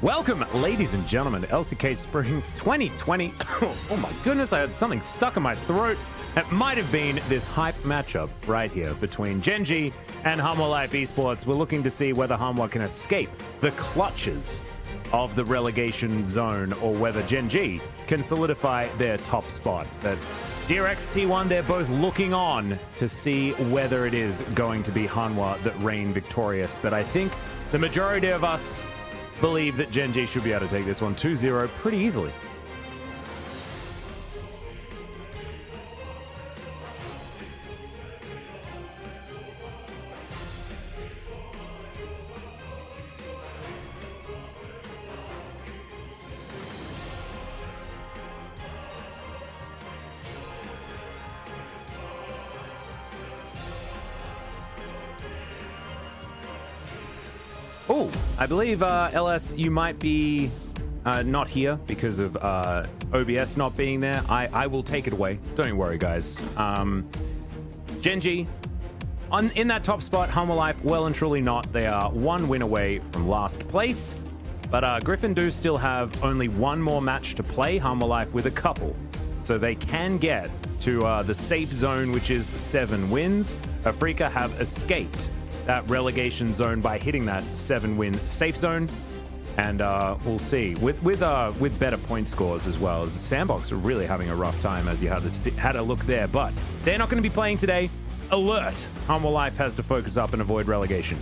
Welcome, ladies and gentlemen, to LCK Spring 2020. Oh my goodness, I had something stuck in my throat. It might have been this hype matchup right here between Gen.G and Hanwha Esports. We're looking to see whether Hanwha can escape the clutches of the relegation zone or whether Gen.G can solidify their top spot. But DRX T1, they're both looking on to see whether it is going to be Hanwha that reign victorious. But I think the majority of us believe that Gen.G should be able to take this one 2-0 pretty easily. Oh, I believe, LS, you might be not here because of OBS not being there. I will take it away. Don't you worry, guys. Gen.G, in that top spot, Hanwha, well and truly not. They are one win away from last place. But Griffin do still have only one more match to play, Hanwha with a couple. So they can get to the safe zone, which is 7 wins. Afrika have escaped that relegation zone by hitting that 7-win safe zone, and we'll see with better point scores as well. As the Sandbox are really having a rough time, as you had a look there, but they're not going to be playing today. Alert! Hanwha has to focus up and avoid relegation.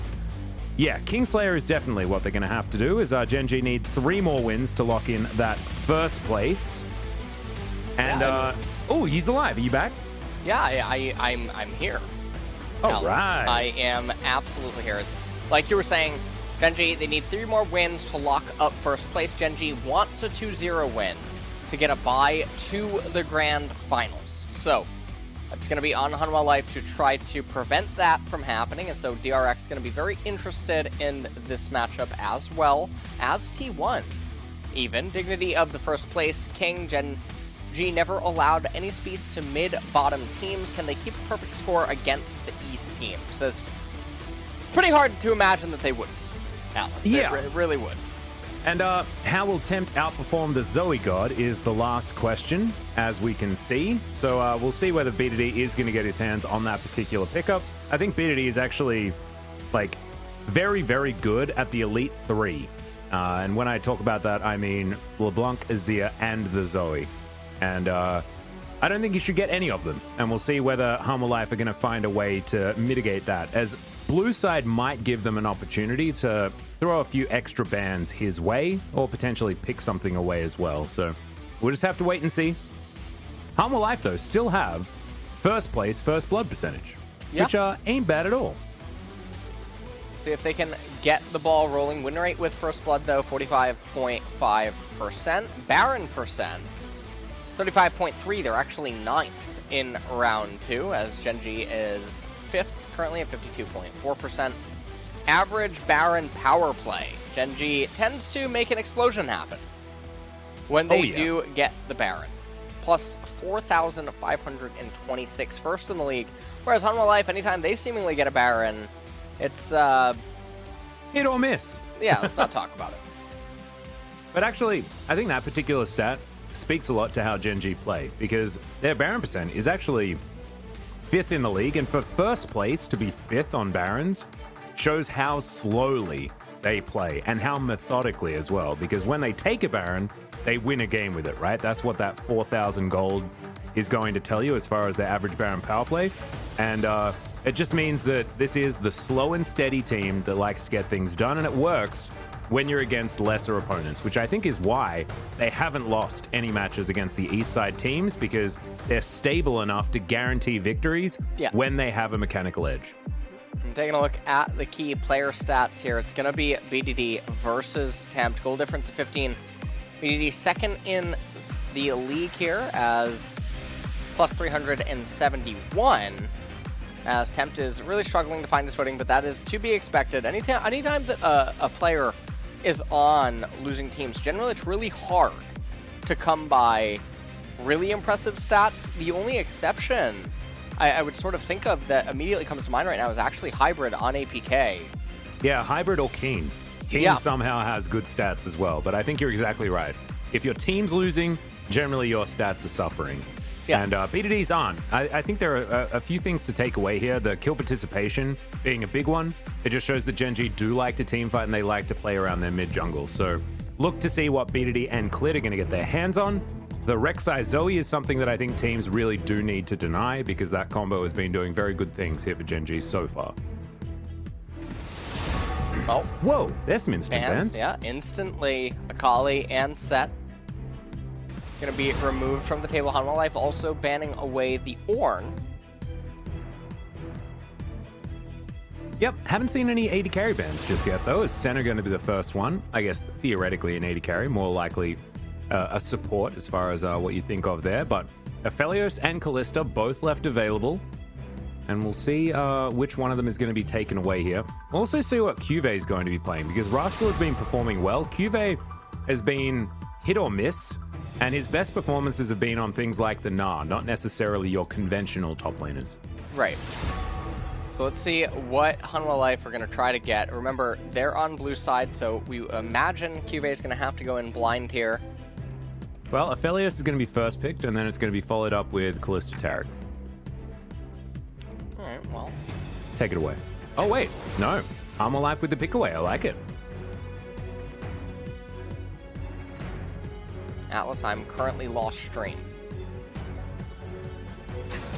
Yeah, Kingslayer is definitely what they're going to have to do. Is Gen.G need 3 more wins to lock in that first place. And oh, he's alive. Are you back? Yeah, I'm here. All right. I am absolutely here. Like you were saying, Gen.G, they need 3 more wins to lock up first place. Gen.G wants a 2-0 win to get a bye to the grand finals. So it's going to be on Hanwha to try to prevent that from happening. And so DRX is going to be very interested in this matchup as well as T1. Even Dignity of the first place, King, Gen.G never allowed any space to mid-bottom teams. Can they keep a perfect score against the East team? So it's pretty hard to imagine that they wouldn't, Alice. Yeah. It really would. And how will Tempt outperform the Zoe God is the last question, as we can see. So we'll see whether BDD is going to get his hands on that particular pickup. I think BDD is actually, like, very, very good at the Elite 3. And when I talk about that, I mean LeBlanc, Azir, and the Zoe. And I don't think you should get any of them. And we'll see whether Hanwha are going to find a way to mitigate that, as Blue Side might give them an opportunity to throw a few extra bans his way, or potentially pick something away as well. So we'll just have to wait and see. Hanwha, though, still have first place, first blood percentage, which ain't bad at all. See if they can get the ball rolling. Win rate with first blood, though, 45.5%. Baron percent, 35.3. They're actually 9th in round 2, as Gen.G is 5th currently at 52.4%. Average Baron power play. Gen.G tends to make an explosion happen when they do get the Baron. Plus 4,526, first in the league. Whereas Hanwha, anytime they seemingly get a Baron, it's hit or miss. Yeah, let's not talk about it. But actually, I think that particular stat speaks a lot to how Gen.G play, because their Baron percent is actually 5th in the league, and for first place to be 5th on Barons shows how slowly they play and how methodically as well, because when they take a Baron, they win a game with it, right? That's what that 4,000 gold is going to tell you as far as their average Baron power play. And it just means that this is the slow and steady team that likes to get things done, and it works when you're against lesser opponents, which I think is why they haven't lost any matches against the East Side teams, because they're stable enough to guarantee victories when they have a mechanical edge. I'm taking a look at the key player stats here. It's going to be BDD versus Tempt. Goal difference of 15. BDD 2nd in the league here as plus 371. As Tempt is really struggling to find his footing, but that is to be expected. Anytime that a player is on losing teams, generally it's really hard to come by really impressive stats. The only exception I would sort of think of that immediately comes to mind right now is actually Hybrid on APK. Yeah, Hybrid or Keen. King somehow has good stats as well, but I think you're exactly right. If your team's losing, generally your stats are suffering. Yeah. And B2Ds aren't. I think there are a few things to take away here. The kill participation being a big one. It just shows that Gen.G do like to teamfight and they like to play around their mid jungle. So look to see what B2D and Clit are going to get their hands on. The Rek'Sai Zoe is something that I think teams really do need to deny because that combo has been doing very good things here for Gen.G so far. Oh. Whoa, there's some instant bans. Yeah, instantly Akali and Set going to be removed from the table. Hanwha Life also banning away the Ornn. Yep, haven't seen any AD carry bans just yet, though. Is Senna going to be the first one? I guess theoretically an AD carry, more likely a support as far as what you think of there. But Aphelios and Kalista both left available. And we'll see which one of them is going to be taken away here. We'll also see what Cuvee is going to be playing because Rascal has been performing well. Cuvee has been hit or miss. And his best performances have been on things like the Gnar, not necessarily your conventional top laners. Right. So let's see what Hanwha Life are going to try to get. Remember, they're on blue side, so we imagine Cuvee is going to have to go in blind here. Well, Aphelios is going to be first picked, and then it's going to be followed up with Kalista Taric. All right, well. Take it away. Oh, wait. No. Hanwha Life with the pick away. I like it. Atlas, I'm currently lost stream.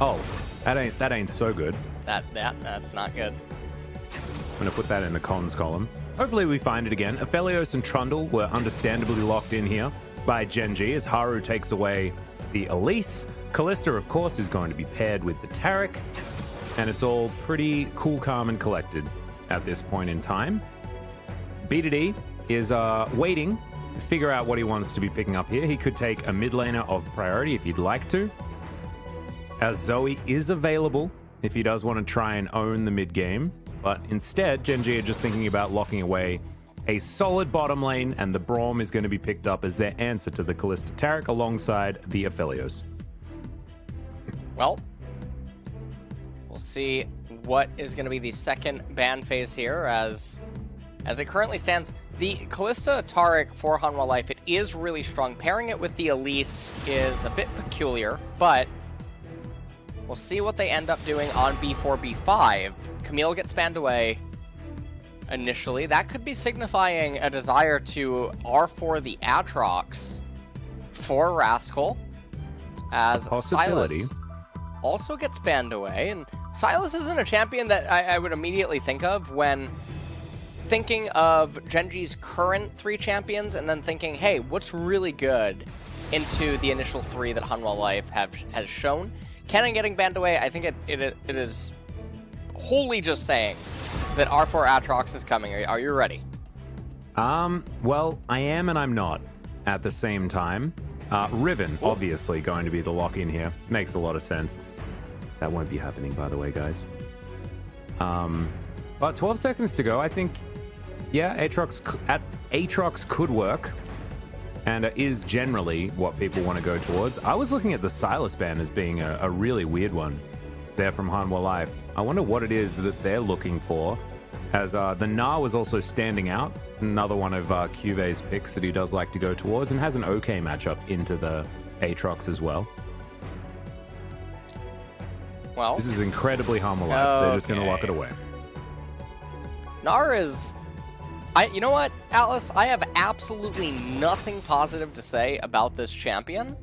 Oh, that ain't so good. That's not good. I'm gonna put that in the cons column. Hopefully we find it again. Aphelios and Trundle were understandably locked in here by Gen.G as Haru takes away the Elise. Kalista, of course, is going to be paired with the Taric, and it's all pretty cool, calm, and collected at this point in time. B2D is waiting to figure out what he wants to be picking up here. He could take a mid laner of priority if he'd like to, as Zoe is available if he does want to try and own the mid game. But instead, Gen.G are just thinking about locking away a solid bottom lane, and the Braum is going to be picked up as their answer to the Kalista Taric alongside the Aphelios. Well, we'll see what is going to be the second ban phase here. As it currently stands, the Kalista Taric for Hanwha Life, it is really strong. Pairing it with the Elise is a bit peculiar, but we'll see what they end up doing on B4, B5. Camille gets banned away initially. That could be signifying a desire to R4 the Aatrox for Rascal, as Silas also gets banned away. And Silas isn't a champion that I would immediately think of when thinking of Gen.G's current 3 champions and then thinking, hey, what's really good into the initial 3 that Hanwha Life has shown. Kennen getting banned away, I think it is wholly just saying that R4 Aatrox is coming. Are you ready? Well, I am and I'm not at the same time. Riven, obviously, going to be the lock-in here. Makes a lot of sense. That won't be happening, by the way, guys. But 12 seconds to go. I think, yeah, Aatrox could work, and is generally what people want to go towards. I was looking at the Silas ban as being a really weird one there from Hanwha Life. I wonder what it is that they're looking for, as the Gnar was also standing out. Another one of Cuvee's picks that he does like to go towards, and has an okay matchup into the Aatrox as well. Well, this is incredibly Hanwha Life. They're just going to lock it away. Gnar is... you know what, Atlas? I have absolutely nothing positive to say about this champion.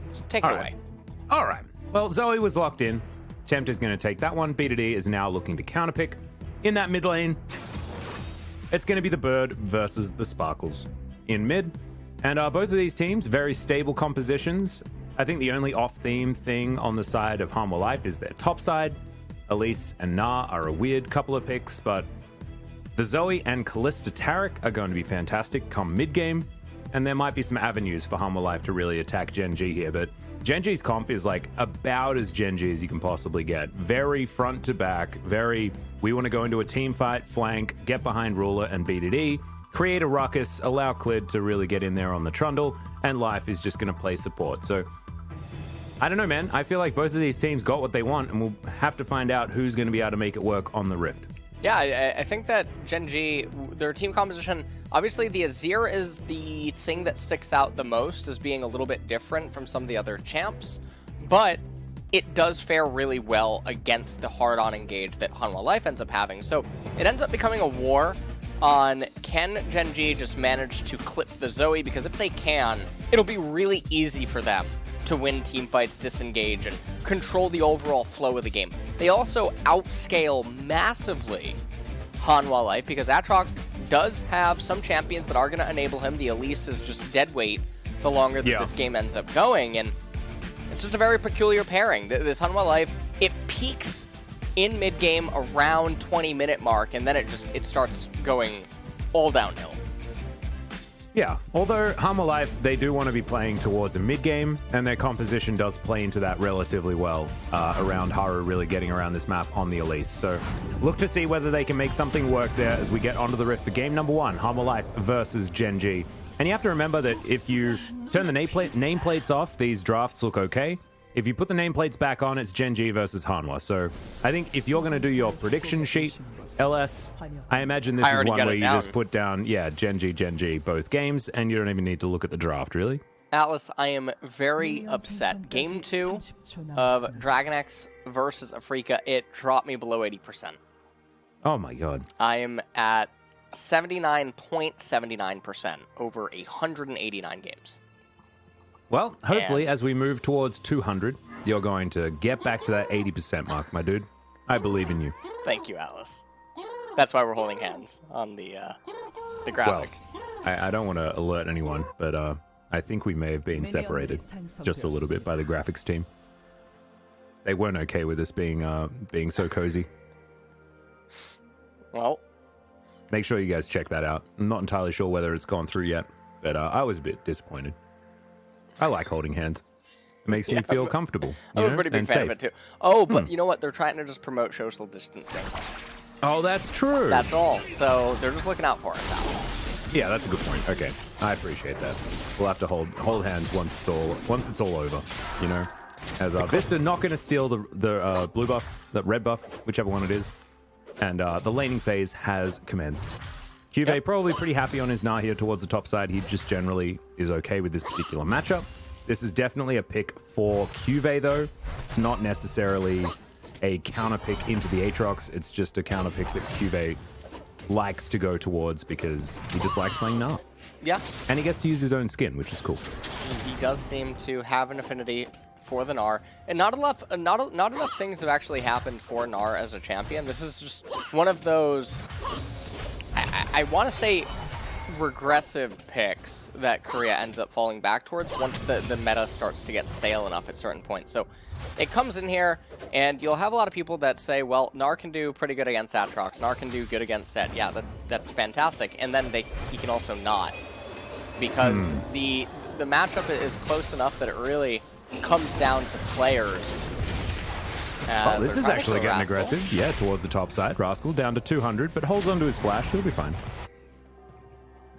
Just take it away. All right. Well, Zoe was locked in. Tempt is going to take that one. B2D is now looking to counterpick. In that mid lane, it's going to be the Bird versus the Sparkles in mid. And both of these teams, very stable compositions. I think the only off-theme thing on the side of Hanwha Life is their top side. Elise and Gnar are a weird couple of picks, but the Zoe and Kalista Taric are going to be fantastic come mid-game, and there might be some avenues for Hanwha Life to really attack Gen.G here, but Gen.G's comp is like about as Gen.G as you can possibly get. Very front to back, very, we want to go into a team fight, flank, get behind Ruler and B2D, create a ruckus, allow Clid to really get in there on the Trundle, and Life is just going to play support. So, I don't know, man. I feel like both of these teams got what they want, and we'll have to find out who's going to be able to make it work on the Rift. Yeah, I think that Gen.G, their team composition, obviously the Azir is the thing that sticks out the most as being a little bit different from some of the other champs, but it does fare really well against the hard-on engage that Hanwha Life ends up having. So it ends up becoming a war on can Gen.G just manage to clip the Zoe, because if they can, it'll be really easy for them to win team fights, disengage, and control the overall flow of the game. They also outscale massively Hanwha Life, because Aatrox does have some champions that are going to enable him. The Elise is just dead weight the longer that this game ends up going, and it's just a very peculiar pairing. This Hanwha Life, it peaks in mid-game around 20-minute mark, and then it starts going all downhill. Yeah, although Hanwha Life, they do want to be playing towards a mid-game, and their composition does play into that relatively well around Haru really getting around this map on the Elise. So look to see whether they can make something work there as we get onto the Rift for game number 1, Hanwha Life versus Gen.G. And you have to remember that if you turn the nameplates off, these drafts look okay. If you put the nameplates back on, it's Gen.G versus Hanwha. So I think if you're going to do your prediction sheet, LS, I imagine this is one where you just put down, Gen.G, both games, and you don't even need to look at the draft, really. Atlas, I am very upset. Game 2 of DragonX versus Afrika, it dropped me below 80%. Oh my god. I am at 79.79% over 189 games. Well, hopefully, as we move towards 200, you're going to get back to that 80% mark, my dude. I believe in you. Thank you, Atlas. That's why we're holding hands on the graphic. Well, I don't want to alert anyone, but I think we may have been separated just a little bit by the graphics team. They weren't okay with us being so cozy. Well, make sure you guys check that out. I'm not entirely sure whether it's gone through yet, but I was a bit disappointed. I like holding hands. It makes me feel comfortable. I'm a pretty big fan of it too. Oh, but you know what? They're trying to just promote social distancing. Oh, that's true. That's all. So they're just looking out for us now. Yeah, that's a good point. Okay, I appreciate that. We'll have to hold hands once it's all over. You know, as Vista not going to steal the blue buff, the red buff, whichever one it is, and the laning phase has commenced. Cuvee probably pretty happy on his Nah here towards the top side. He just generally is okay with this particular matchup. This is definitely a pick for Cuvee, though. It's not necessarily a counter pick into the Aatrox. It's just a counter pick that Cuvee likes to go towards because he just likes playing Nah. Yeah. And he gets to use his own skin, which is cool. He does seem to have an affinity for the Gnar, and not enough things have actually happened for Gnar as a champion. This is just one of those, I want to say, regressive picks that Korea ends up falling back towards once the meta starts to get stale enough at certain points. So it comes in here, and you'll have a lot of people that say, well, Gnar can do pretty good against Aatrox, Gnar can do good against Zed. Yeah, that's fantastic. And then he can also not, because the matchup is close enough that it really comes down to players. Oh, this is actually getting aggressive. Yeah, towards the top side. Rascal down to 200, but holds onto his flash. He'll be fine.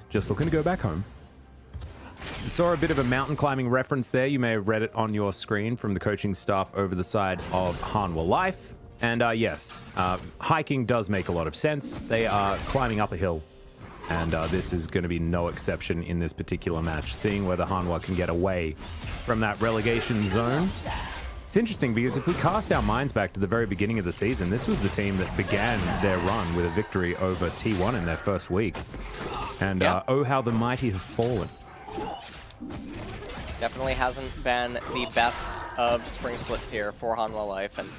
Just looking to go back home. Saw a bit of a mountain climbing reference there. You may have read it on your screen from the coaching staff over the side of Hanwha Life. And yes, hiking does make a lot of sense. They are climbing up a hill. And this is going to be no exception in this particular match. Seeing whether Hanwha can get away from that relegation zone. It's interesting because if we cast our minds back to the very beginning of the season, this was the team that began their run with a victory over T1 in their first week. And oh, how the mighty have fallen. Definitely hasn't been the best of spring splits here for Hanwha Life. And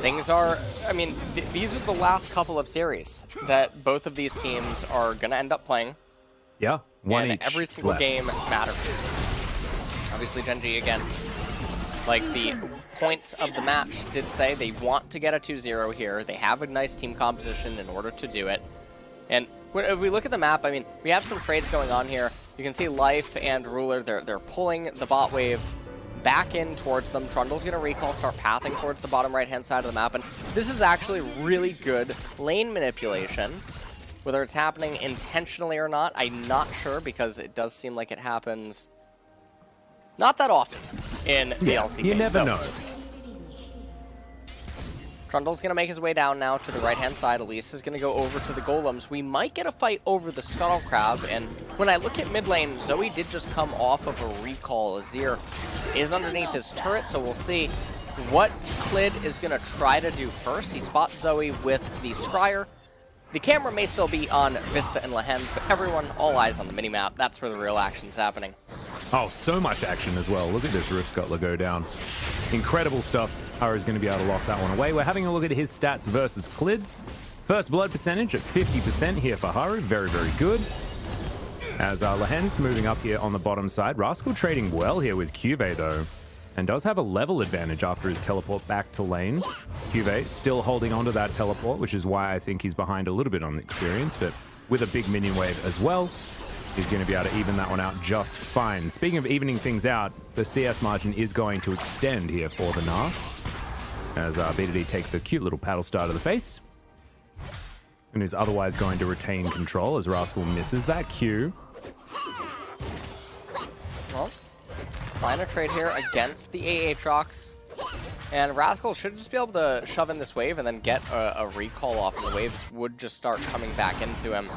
things are, I mean, these are the last couple of series that both of these teams are going to end up playing. Yeah, one each every single game matters. Obviously, Gen.G again. Like, the points of the match did say they want to get a 2-0 here. They have a nice team composition in order to do it. And if we look at the map, I mean, we have some trades going on here. You can see Life and Ruler, they're pulling the bot wave back in towards them. Trundle's going to recall, start pathing towards the bottom right-hand side of the map. And this is actually really good lane manipulation. Whether it's happening intentionally or not, I'm not sure, because it does seem like it happens not that often in the LCK. You never know. Trundle's going to make his way down now to the right-hand side. Elise is going to go over to the Golems. We might get a fight over the Scuttle Crab, and when I look at mid lane, Zoe did just come off of a recall. Azir is underneath his turret, so we'll see what Clid is going to try to do first. He spots Zoe with the Scryer. The camera may still be on Vista and Lehens, but everyone, all eyes on the minimap. That's where the real action's happening. Oh, so much action as well. Look at this Rift Scuttler go down. Incredible stuff. Haru's going to be able to lock that one away. We're having a look at his stats versus Clid's. First blood percentage at 50% here for Haru. Very, very good. As Lehens moving up here on the bottom side. Rascal trading well here with Cuvée, though. And does have a level advantage after his teleport back to lane. Cuvée still holding onto that teleport, which is why I think he's behind a little bit on the experience. But with a big minion wave as well, he's going to be able to even that one out just fine. Speaking of evening things out, the CS margin is going to extend here for the Gnar. As BDD takes a cute little paddle star to the face. And is otherwise going to retain control as Rascal misses that Q. Well, trying to trade here against the Aatrox. And Rascal should just be able to shove in this wave and then get a recall off, and the waves would just start coming back into him.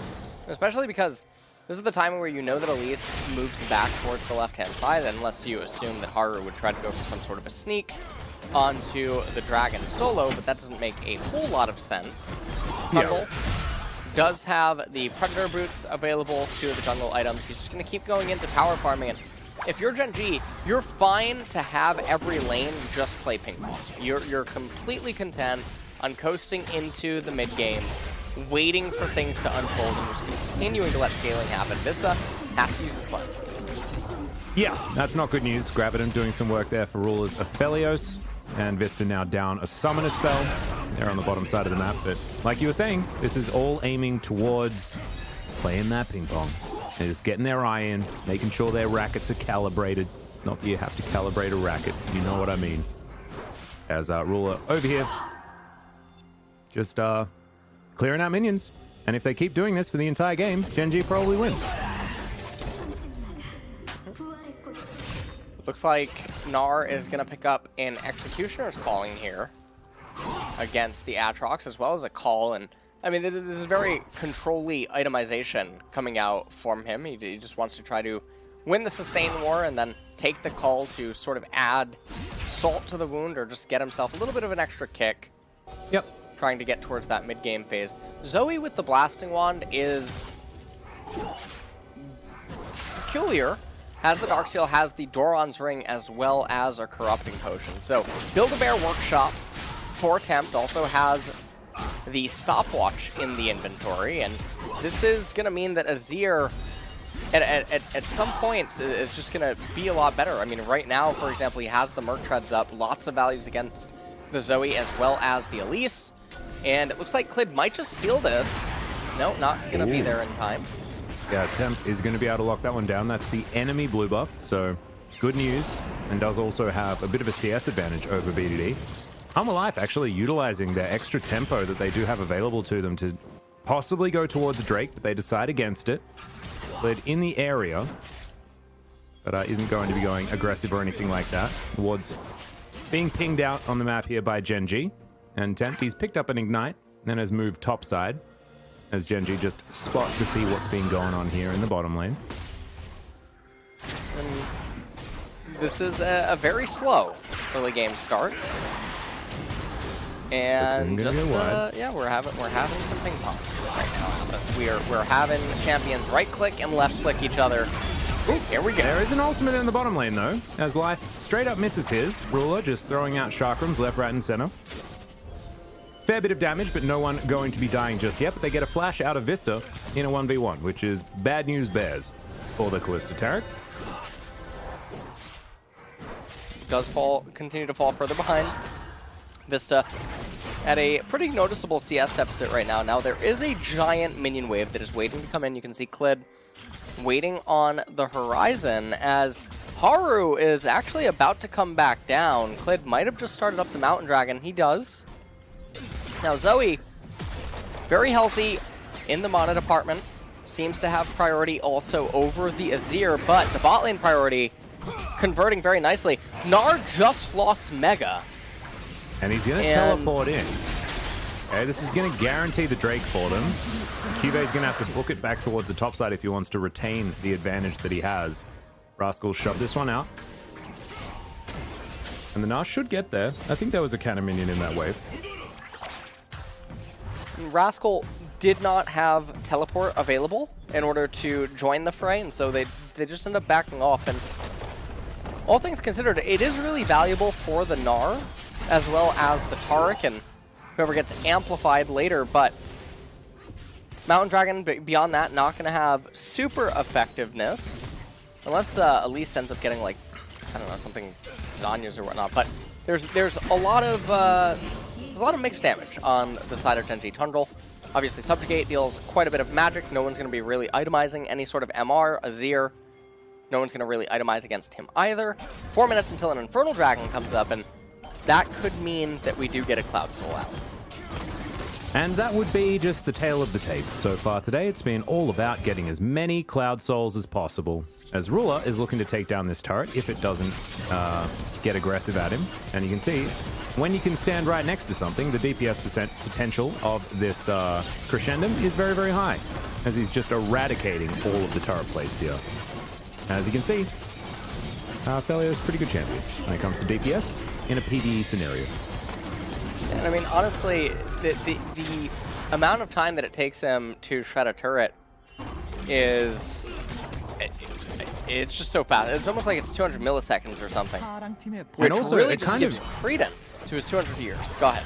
Especially because this is the time where you know that Elise moves back towards the left-hand side, unless you assume that Haru would try to go for some sort of a sneak onto the Dragon solo, but that doesn't make a whole lot of sense. Trundle does have the Predator Boots available to the jungle items. He's just going to keep going into power farming, and if you're Gen.G, you're fine to have every lane just play ping pong. You're completely content on coasting into the mid-game, waiting for things to unfold, and just continuing to let scaling happen. Vista has to use his cleanse. Yeah, that's not good news. Graviton doing some work there for Rulers of Felios. And Vista now down a summoner spell. They're on the bottom side of the map, but like you were saying, this is all aiming towards playing that ping pong. They're just getting their eye in, making sure their rackets are calibrated. Not that you have to calibrate a racket, you know what I mean. As Ruler over here, just clearing out minions. And if they keep doing this for the entire game, Gen.G probably wins. Looks like Gnar is going to pick up an Executioner's Calling here against the Aatrox, as well as a call. And I mean, this is very control-y itemization coming out from him. He just wants to try to win the sustain war and then take the call to sort of add salt to the wound or just get himself a little bit of an extra kick. Yep. Trying to get towards that mid-game phase. Zoe with the Blasting Wand is peculiar. Has the Darksteel, has the Doran's Ring, as well as a Corrupting Potion. So, Build-A-Bear Workshop for Tempt also has the Stopwatch in the inventory, and this is going to mean that Azir, at some points, is just going to be a lot better. I mean, right now, for example, he has the Merc Treads up, lots of values against the Zoe as well as the Elise, and it looks like Clid might just steal this. No, not going to be there in time. Yeah, Tempt is going to be able to lock that one down. That's the enemy blue buff, so good news. And does also have a bit of a CS advantage over BDD. Hanwha Life actually utilizing their extra tempo that they do have available to them to possibly go towards Drake, but they decide against it. Clid in the area, but isn't going to be going aggressive or anything like that. Towards being pinged out on the map here by Gen.G. And Tempt, he's picked up an Ignite, then has moved topside. As Gen.G just spot to see what's been going on here in the bottom lane. And this is a very slow early game start. And just yeah, we're having some ping pong right now. As we're having champions right click and left click each other. Ooh, here we go. There is an ultimate in the bottom lane though, as Life straight up misses his. Ruler just throwing out chakrams left, right, and center. Fair bit of damage, but no one going to be dying just yet. But they get a flash out of Vista in a 1v1, which is bad news bears for the Callista Taric. Does continue to fall further behind. Vista at a pretty noticeable CS deficit right now. Now there is a giant minion wave that is waiting to come in. You can see Clid waiting on the horizon as Haru is actually about to come back down. Clid might have just started up the Mountain Dragon. He does. Now Zoe, very healthy in the mana department, seems to have priority also over the Azir, but the bot lane priority converting very nicely. Gnar just lost Mega. And he's going to teleport in. Okay, this is going to guarantee the Drake for them. Cuve's going to have to book it back towards the top side if he wants to retain the advantage that he has. Rascal shove this one out. And the Nash should get there. I think there was a cannon minion in that wave. Rascal did not have teleport available in order to join the fray, and so they just end up backing off. And all things considered, it is really valuable for the Gnar as well as the Taric and whoever gets amplified later, but Mountain Dragon, beyond that, not going to have super effectiveness unless Elise ends up getting, like, I don't know, something Zanya's or whatnot. But there's a lot of mixed damage on the side of Gen.G Tundral. Obviously, Subjugate deals quite a bit of magic. No one's going to be really itemizing any sort of MR, Azir. No one's going to really itemize against him either. 4 minutes until an Infernal Dragon comes up, and that could mean that we do get a Cloud Soul, Alex. And that would be just the tail of the tape. So far today, it's been all about getting as many Cloud Souls as possible, as Ruler is looking to take down this turret if it doesn't get aggressive at him. And you can see, when you can stand right next to something, the DPS potential of this Crescendum is very, very high, as he's just eradicating all of the turret plates here. As you can see, Thelio is a pretty good champion when it comes to DPS in a PvE scenario. And I mean, honestly, the amount of time that it takes him to shred a turret is... It's just so fast. It's almost like it's 200 milliseconds or something. Which also, really it just kind gives of credence to his 200 years. Go ahead.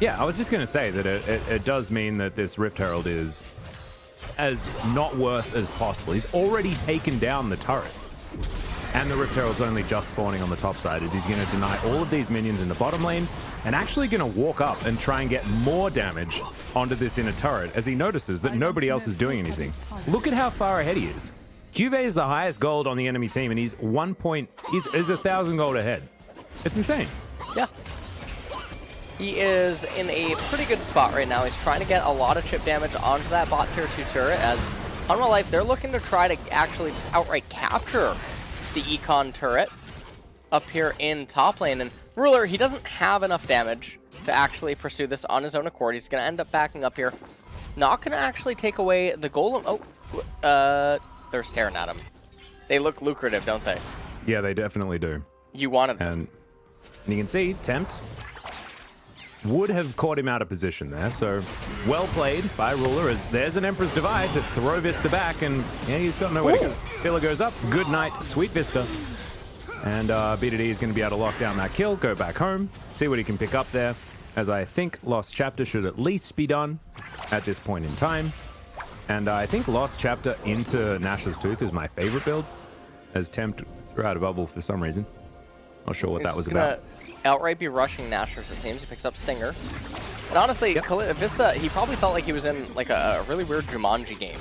Yeah, I was just going to say that it does mean that this Rift Herald is as not worth as possible. He's already taken down the turret. And the Rift Herald's only just spawning on the top side, as he's going to deny all of these minions in the bottom lane and actually going to walk up and try and get more damage onto this inner turret as he notices that nobody else is doing anything. Look at how far ahead he is. Cuve is the highest gold on the enemy team, and he's 1,000 gold ahead. It's insane. Yeah. He is in a pretty good spot right now. He's trying to get a lot of chip damage onto that bot tier 2 turret, as Hanwha Life, they're looking to try to actually just outright capture the Econ turret up here in top lane. And Ruler, he doesn't have enough damage to actually pursue this on his own accord. He's going to end up backing up here. Not going to actually take away the golem. Oh, they're staring at him. They look lucrative, don't they? Yeah, they definitely do. You wanted them. And you can see, Tempt would have caught him out of position there. So well played by Ruler, as there's an Emperor's Divide to throw Vista back, and yeah, he's got nowhere to go. Filler goes up. Good night, sweet Vista. And BDD is going to be able to lock down that kill, go back home, see what he can pick up there, as I think Lost Chapter should at least be done at this point in time. And I think Lost Chapter into Nash's Tooth is my favorite build, as Tempt threw out a bubble for some reason. Not sure what that was about. Outright be rushing Nashers, it seems. He picks up Stinger. And honestly, Vista, he probably felt like he was in like a really weird Jumanji game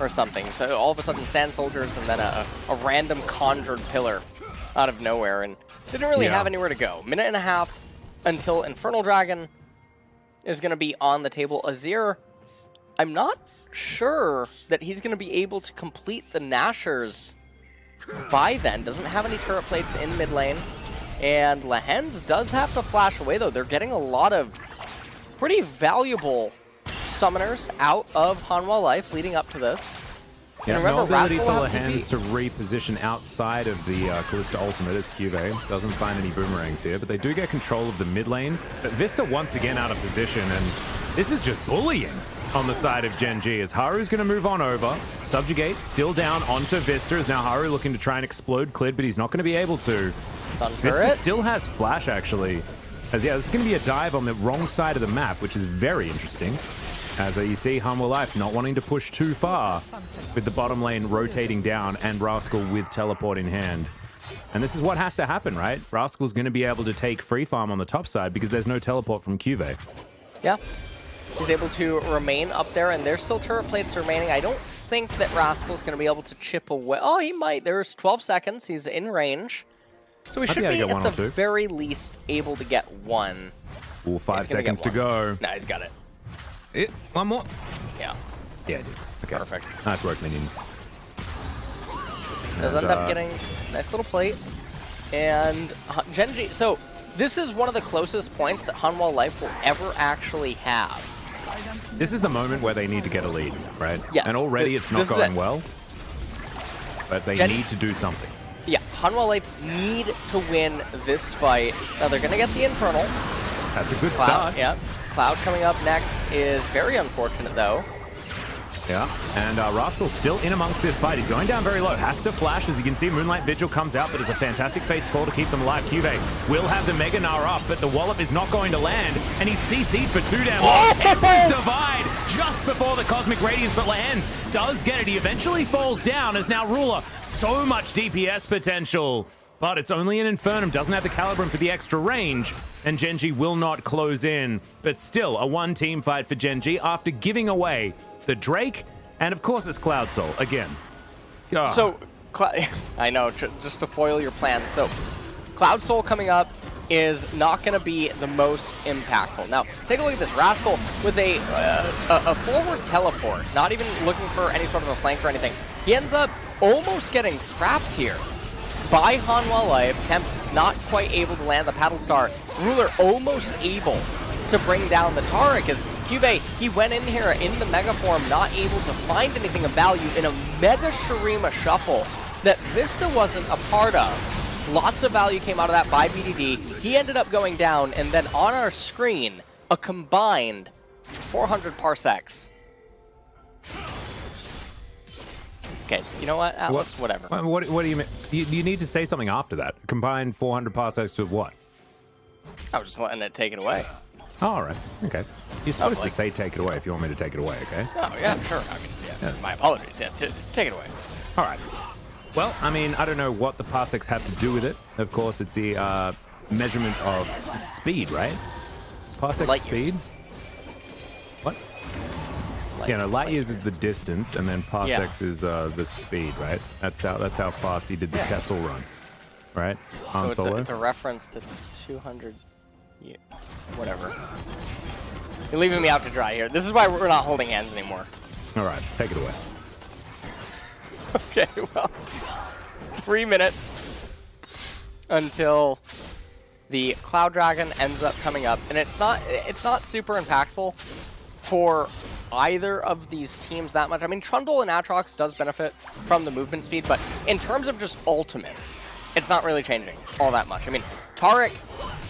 or something. So all of a sudden, Sand Soldiers and then a random conjured pillar out of nowhere, and didn't really have anywhere to go. Minute and a half until Infernal Dragon is going to be on the table. Azir, I'm not sure that he's going to be able to complete the Nashers by then. Doesn't have any turret plates in mid lane. And Lehens does have to flash away, though. They're getting a lot of pretty valuable summoners out of Hanwha Life leading up to this. Yeah, and remember, no ability for Rascal Lehens to reposition outside of the Kalista ultimate as Cuve doesn't find any boomerangs here, but they do get control of the mid lane. But Vista once again out of position, and this is just bullying on the side of Gen.G, as Haru's going to move on over. Subjugate still down onto Vista, as now Haru looking to try and explode Clid, but he's not going to be able to. Vista still has flash, actually. As yeah, this is going to be a dive on the wrong side of the map, which is very interesting. As you see, Hanwha Life not wanting to push too far, with the bottom lane rotating down and Rascal with teleport in hand. And this is what has to happen, right? Rascal's going to be able to take free farm on the top side because there's no teleport from Cuve. Yeah. He's able to remain up there, and there's still turret plates remaining. I don't think that Rascal's going to be able to chip away. Oh, he might. There's 12 seconds. He's in range. So we should be, at the very least, able to get one. Ooh, 5 seconds to go. Nah, he's got it. One more? Yeah. Yeah, dude. Okay. Perfect. Nice work, minions. Does end up getting a nice little plate. And Gen.G, so this is one of the closest points that Hanwha Life will ever actually have. This is the moment where they need to get a lead, right? Yes. And already it's not going well, but they need to do something. Yeah, Hanwha Life need to win this fight. Now they're going to get the Infernal. That's a good Cloud, start. Yeah. Cloud coming up next is very unfortunate, though. Yeah, and Rascal still in amongst this fight. He's going down very low. Has to flash. As you can see, Moonlight Vigil comes out, but it's a fantastic Fate Score to keep them alive. Cuvee will have the Mega Gnar up, but the Wallop is not going to land, and he's CC'd for 2 damn long. Emperor's Divide just before the Cosmic Radiance, but lands. Does get it. He eventually falls down as now Ruler. So much DPS potential, but it's only an Infernum. Doesn't have the Calibrum for the extra range, and Gen.G will not close in. But still, a one-team fight for Gen.G after giving away the Drake, and of course it's Cloud Soul again. Oh. So, I know, just to foil your plan. So, Cloud Soul coming up is not going to be the most impactful. Now, take a look at this. Rascal with a forward teleport, not even looking for any sort of a flank or anything. He ends up almost getting trapped here by Hanwha Life. Temp not quite able to land the Paddle Star. Ruler almost able to bring down the Taric as Cuvee, he went in here in the Mega Form, not able to find anything of value in a Mega Shurima shuffle that Vista wasn't a part of. Lots of value came out of that by BDD. He ended up going down, and then on our screen, a combined 400 parsecs. Okay, you know what, Atlas? Whatever. What do you mean? You need to say something after that. Combine 400 parsecs with what? I was just letting it take it away. Oh, all right. Okay. You're supposed to say take it away if you want me to take it away, okay? Oh, yeah, sure. I mean, yeah. My apologies. Yeah, take it away. All right. Well, I mean, I don't know what the parsecs have to do with it. Of course, it's the measurement of speed, right? Parsec Light speed? years. What? Light years is the distance, and then parsecs is the speed, right? That's how fast he did the Kessel run, right? Han So Solo. it's a reference to 200... Yeah, whatever. You're leaving me out to dry here. This is why we're not holding hands anymore. All right, take it away. Okay, well, 3 minutes until the Cloud Dragon ends up coming up, and it's not super impactful for either of these teams that much. I mean, Trundle and Aatrox does benefit from the movement speed, but in terms of just ultimates, it's not really changing all that much. I mean, Taric,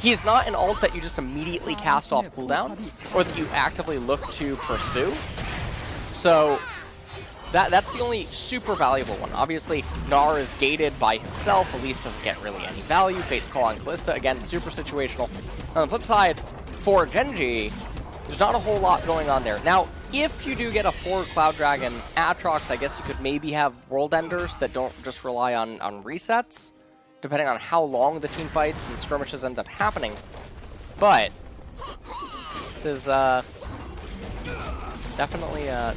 he's not an ult that you just immediately cast off cooldown, or that you actively look to pursue. So that's the only super valuable one. Obviously, Gnar is gated by himself. Elise doesn't get really any value. Fate's Call on Callista, again, super situational. On the flip side, for Gen.G, there's not a whole lot going on there. Now, if you do get a forward Cloud Dragon Aatrox, I guess you could maybe have World Enders that don't just rely on resets, depending on how long the team fights and skirmishes end up happening. But this is definitely a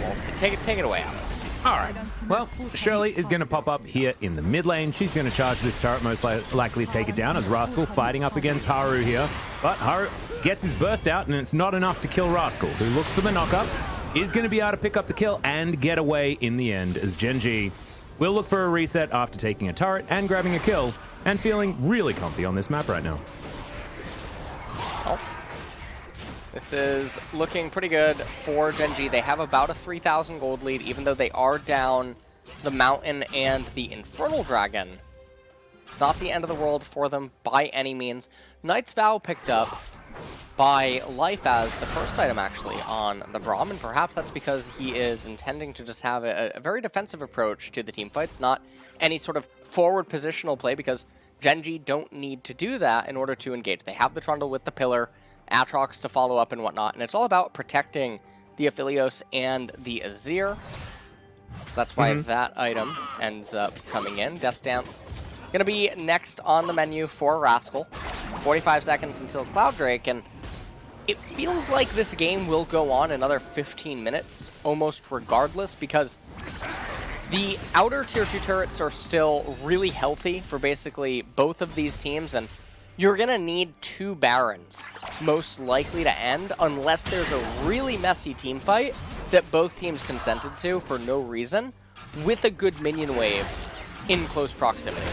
loss. Take it away, Alice. All right. Well, Shirley is going to pop up here in the mid lane. She's going to charge this turret, most likely take it down as Rascal fighting up against Haru here. But Haru gets his burst out, and it's not enough to kill Rascal, who looks for the knockup, is going to be able to pick up the kill and get away in the end as Gen.G will look for a reset after taking a turret and grabbing a kill and feeling really comfy on this map right now. Oh. This is looking pretty good for Gen.G. They have about a 3,000 gold lead, even though they are down the Mountain and the Infernal Dragon. It's not the end of the world for them by any means. Knight's Vow picked up by Life as the first item, actually, on the Braum, and perhaps that's because he is intending to just have a very defensive approach to the team fights, not any sort of forward positional play, because Gen.G don't need to do that in order to engage. They have the Trundle with the Pillar, Aatrox to follow up and whatnot, and it's all about protecting the Aphelios and the Azir. So that's why that item ends up coming in. Death Dance gonna be next on the menu for Rascal. 45 seconds until Cloud Drake, and it feels like this game will go on another 15 minutes, almost regardless, because the outer tier 2 turrets are still really healthy for basically both of these teams, and you're gonna need 2 Barons, most likely to end, unless there's a really messy team fight that both teams consented to for no reason, with a good minion wave in close proximity.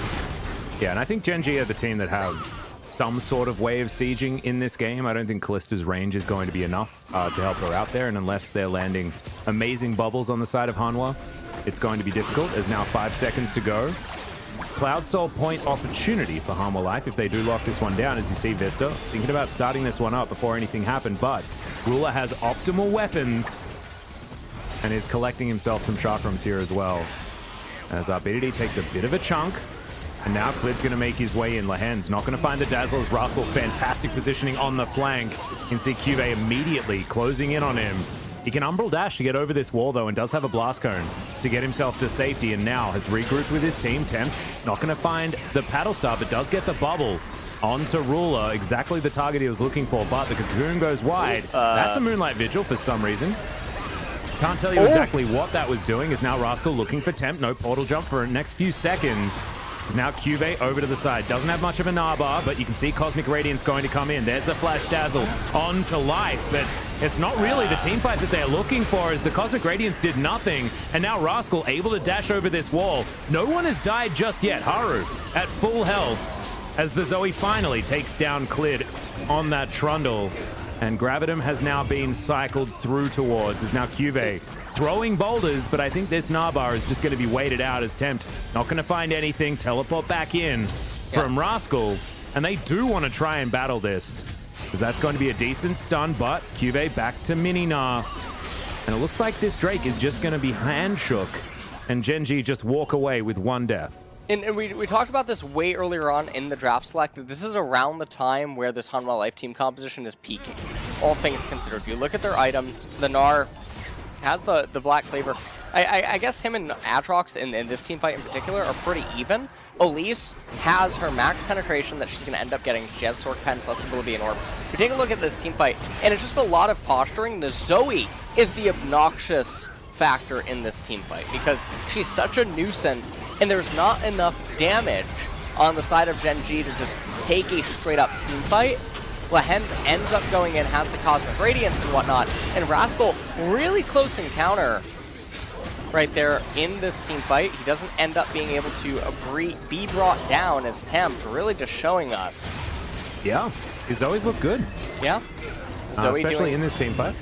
Yeah, and I think Gen.G are the team that have some sort of way of sieging in this game. I don't think Callista's range is going to be enough to help her out there, and unless they're landing amazing bubbles on the side of Hanwha, it's going to be difficult. There's now 5 seconds to go. Cloud Soul point opportunity for Hanwha Life if they do lock this one down. As you see, Vista thinking about starting this one up before anything happened, but Ruler has optimal weapons and is collecting himself some chakrams here as well. As BDD takes a bit of a chunk, and now Clid's going to make his way in. Lahen's not going to find the Dazzle as Rascal, fantastic positioning on the flank. You can see Cuvée immediately closing in on him. He can Umbral Dash to get over this wall, though, and does have a Blast Cone to get himself to safety, and now has regrouped with his team. Tempt not going to find the Paddle Star, but does get the bubble onto Ruler. Exactly the target he was looking for, but the Cocoon goes wide. That's a Moonlight Vigil for some reason. Can't tell you exactly what that was doing. Is now Rascal looking for Tempt. No portal jump for the next few seconds. Is now Cuvée over to the side. Doesn't have much of a Narbar, but you can see Cosmic Radiance going to come in. There's the Flash Dazzle onto Life, but it's not really the team fight that they're looking for, as the Cosmic Radiance did nothing, and now Rascal able to dash over this wall. No one has died just yet. Haru at full health as the Zoe finally takes down Clid on that Trundle. And Gravitum has now been cycled through towards. Is now Cuvée throwing boulders, but I think this Narbar is just going to be waited out as Tempt not going to find anything. Teleport back in from Rascal, and they do want to try and battle this, because that's going to be a decent stun, but Cuvée back to Mini-Gnar. And it looks like this Drake is just going to be hand-shook, and Gen.G just walk away with one death. And we talked about this way earlier on in the draft select, that this is around the time where this Hanwha Life team composition is peaking, all things considered. You look at their items, the Gnar has the Black Cleaver. I guess him and Aatrox in this team fight in particular are pretty even. Elise has her max penetration that she's going to end up getting. She has Sword Pen plus ability and Orb. We take a look at this team fight, and it's just a lot of posturing. The Zoe is the obnoxious factor in this team fight, because she's such a nuisance, and there's not enough damage on the side of Gen.G to just take a straight-up team fight. Lahen ends up going in, has the Cosmic Radiance and whatnot, and Rascal, really close encounter right there in this team fight. He doesn't end up being able to be brought down as Tempt, really just showing us. Yeah, he's always looked good. Yeah. Zoe especially in this team fight.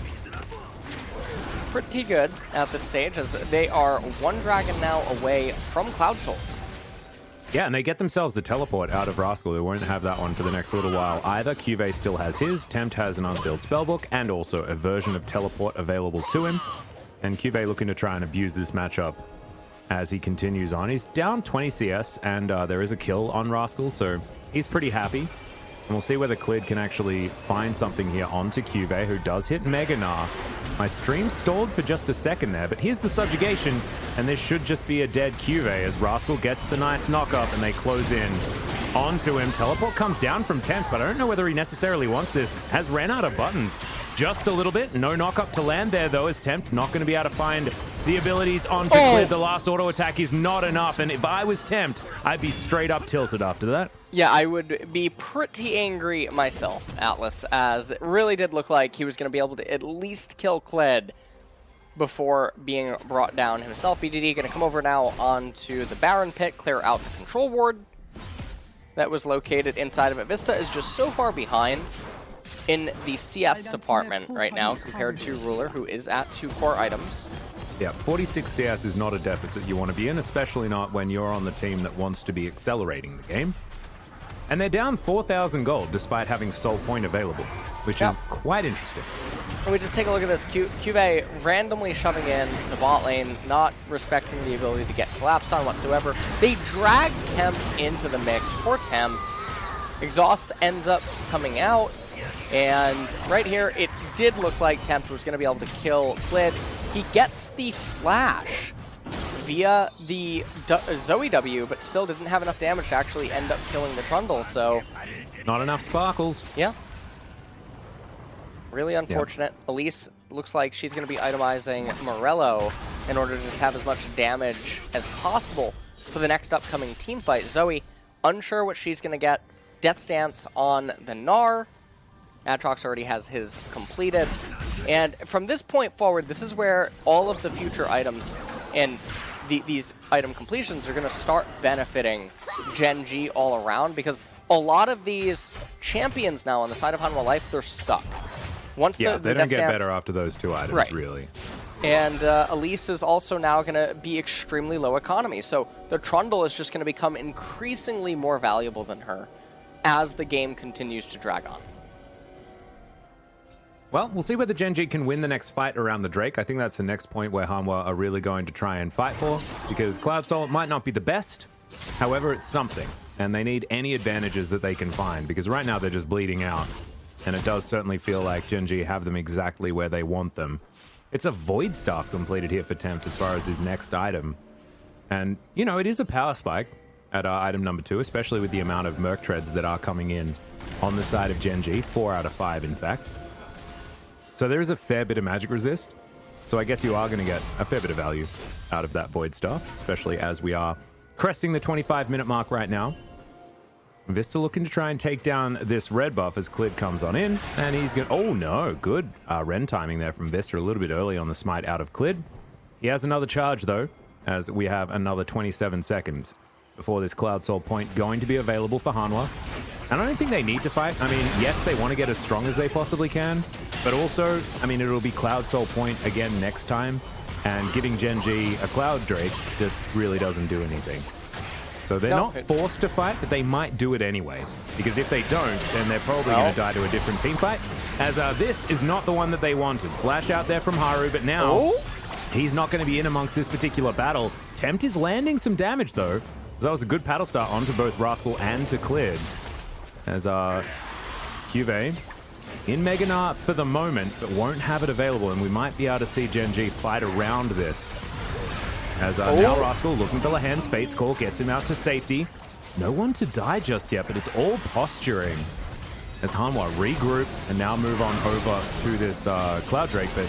Pretty good at this stage, as they are one dragon now away from Cloud Soul. Yeah, and they get themselves the teleport out of Rascal. They won't have that one for the next little while either. Cuvée still has his. Tempt has an unsealed spellbook and also a version of teleport available to him. And Cuvée looking to try and abuse this matchup as he continues on. He's down 20 CS, and there is a kill on Rascal, so he's pretty happy. And we'll see whether Clid can actually find something here onto Cuvée, who does hit Mega Gnar. My stream stalled for just a second there, but here's the subjugation, and this should just be a dead Cuvée as Rascal gets the nice knock-up and they close in onto him. Teleport comes down from Tempt, but I don't know whether he necessarily wants this. Has ran out of buttons just a little bit. No knock-up to land there, though, as Tempt not going to be able to find the abilities onto Clid. The last auto attack is not enough, and if I was Tempt, I'd be straight up tilted after that. Yeah, I would be pretty angry myself, Atlas, as it really did look like he was going to be able to at least kill Clid before being brought down himself. BDD going to come over now onto the Baron Pit, clear out the control ward that was located inside of it. Vista is just so far behind in the CS department right now compared to Ruler, who is at 2 core items. Yeah, 46 CS is not a deficit you want to be in, especially not when you're on the team that wants to be accelerating the game. And they're down 4,000 gold despite having Soul Point available, which is quite interesting. And we just take a look at this. Cuvée randomly shoving in the bot lane, not respecting the ability to get collapsed on whatsoever. They drag Tempt into the mix. Poor Tempt. Exhaust ends up coming out, and right here it did look like Tempt was going to be able to kill Clid. He gets the flash via the Zoe W, but still didn't have enough damage to actually end up killing the Trundle, so... Not enough sparkles. Yeah. Really unfortunate. Yeah. Elise looks like she's going to be itemizing Morello in order to just have as much damage as possible for the next upcoming team fight. Zoe, unsure what she's going to get. Death Stance on the Gnar. Aatrox already has his completed. And from this point forward, this is where all of the future items and these item completions are going to start benefiting Gen.G all around, because a lot of these champions now on the side of Hanwha Life, they're stuck. Once they don't get Death better after those 2 items, right. really. And Elise is also now going to be extremely low economy, so the Trundle is just going to become increasingly more valuable than her as the game continues to drag on. Well, we'll see whether Gen.G can win the next fight around the Drake. I think that's the next point where Hanwha are really going to try and fight for, because Cloud Soul might not be the best, however, it's something, and they need any advantages that they can find, because right now they're just bleeding out, and it does certainly feel like Gen.G have them exactly where they want them. It's a Void Staff completed here for Tempt as far as his next item, and, you know, it is a power spike at item number 2, especially with the amount of Merc Treads that are coming in on the side of Gen.G, 4 out of 5, in fact. So there is a fair bit of magic resist. So I guess you are going to get a fair bit of value out of that Void Staff, especially as we are cresting the 25-minute mark right now. Vista looking to try and take down this red buff as Clid comes on in. And he's going to... Oh, no. Good Ren timing there from Vista a little bit early on the smite out of Clid. He has another charge, though, as we have another 27 seconds before this Cloud Soul point going to be available for Hanwha. And I don't think they need to fight. I mean, yes, they want to get as strong as they possibly can, but also, I mean, it'll be Cloud Soul point again next time, and giving Gen.G a Cloud Drake just really doesn't do anything. So they're not forced to fight, but they might do it anyway, because if they don't, then they're probably going to die to a different team fight, as this is not the one that they wanted. Flash out there from Haru, but now he's not going to be in amongst this particular battle. Tempt is landing some damage, though. That was a good paddle start onto both Rascal and to Clid. As Cuvée in Mega Gnar for the moment, but won't have it available, and we might be able to see Gen.G fight around this. As now Rascal looking for Lahan's Fate's Call gets him out to safety. No one to die just yet, but it's all posturing. As Hanwha regroup and now move on over to this Cloud Drake, but